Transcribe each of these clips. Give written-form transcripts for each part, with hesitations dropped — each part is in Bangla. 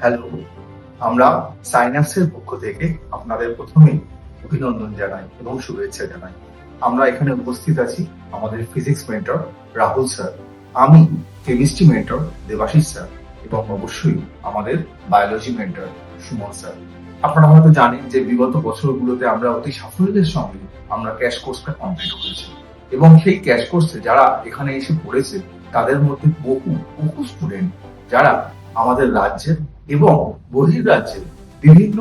হ্যালো, আমরা সাইন্যাপসের পক্ষ থেকে আপনাদের প্রথমেই অভিনন্দন জানাই এবং শুভেচ্ছা জানাই। আমরা এখানে উপস্থিত আছি আমাদের ফিজিক্স মেন্টর রাহুল স্যার, আমি কেমিস্ট্রি মেন্টর দেবাশিস স্যার এবং অবশ্যই আমাদের বায়োলজি মেন্টর সুমন স্যার। আপনারা হয়তো জানেন যে বিগত বছরগুলোতে আমরা অতি সাফল্যের সঙ্গে আমরা ক্র্যাশ কোর্সটা কমপ্লিট করেছি এবং সেই ক্র্যাশ কোর্সে যারা এখানে এসে পড়েছে তাদের মধ্যে বহু বহু স্টুডেন্ট যারা আমাদের রাজ্যের এবং বহির্রাজ্যের বিভিন্ন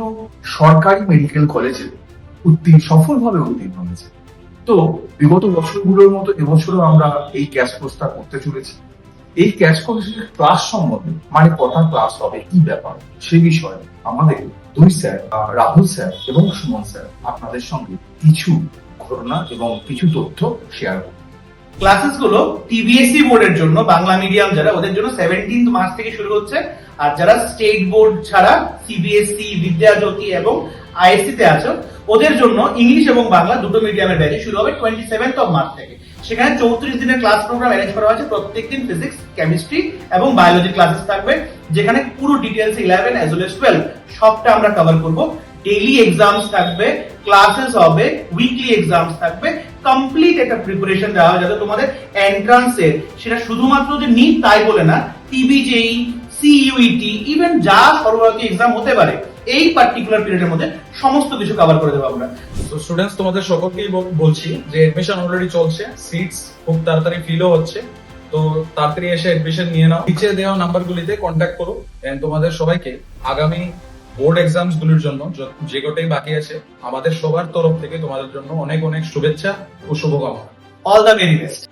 সরকারি মেডিকেল কলেজে সফলভাবে উত্তীর্ণ হয়েছে। তো বিগত বছরগুলোর মতো এবছরও আমরা এই ক্র্যাশ কোর্সটা করতে চলেছি। এই ক্র্যাশ কোর্সের ক্লাস সম্বন্ধে মানে কটা ক্লাস হবে, কি ব্যাপার, সে বিষয়ে আমাদের দুই স্যার রাহুল স্যার এবং সুমন স্যার আপনাদের সঙ্গে কিছু ঘটনা এবং কিছু তথ্য শেয়ার করবেন। ক্লাসেস গুলো টিবিএসসি বোর্ডের জন্য, বাংলা মিডিয়াম যারা ওদের জন্য 17 মার্চ থেকে শুরু হচ্ছে। আর যারা স্টেট বোর্ড ছাড়া সিবিএসসি, বিদ্যাজ্যোতি এবং আইএসসি তে আছে ওদের জন্য ইংলিশ এবং বাংলা দুটো মিডিয়ামের ব্যাচে শুরু হবে 27 মার্চ থেকে। সেখানে 34 দিনের ক্লাস প্রোগ্রাম অ্যারেঞ্জ করা হয়েছে। প্রত্যেকদিন ফিজিক্স, কেমিস্ট্রি এবং বায়োলজি ক্লাসেস থাকবে, যেখানে পুরো ডিটেলস 11 as well as 12 সবটা আমরা কভার করব। ডেইলি এক্সামস থাকবে, ক্লাসেস হবে, উইকলি এক্সামস থাকবে, কমপ্লিট একটা প্রিপারেশন দেওয়া হয় যাতে তোমাদের এন্ট্রান্সের, সেটা শুধুমাত্র যে নিট তাই বলে না, টিবিজেই, সিইউইটি, ইভেন যা সর্বভারতীয় এক্সাম হতে পারে এই পার্টিকুলার পিরিয়ডের মধ্যে সমস্ত কিছু কভার করে দেবো আমরা। তো স্টুডেন্টস, তোমাদের সকলকেই বলছি যে এডমিশন অলরেডি চলছে, সিটস খুব তাড়াতাড়ি ফিলও হচ্ছে। তো তাড়াতাড়ি এসে এডমিশন নিয়ে নাও। নিচে দেওয়া নাম্বারগুলিতে কন্ট্যাক্ট করো। এন্ড তোমাদের সবাইকে আগামী বোর্ড এক্সামস গুলির জন্য যে কটাই বাকি আছে আমাদের সবার তরফ থেকে তোমাদের জন্য অনেক অনেক শুভেচ্ছা ও শুভকামনা। All the very best.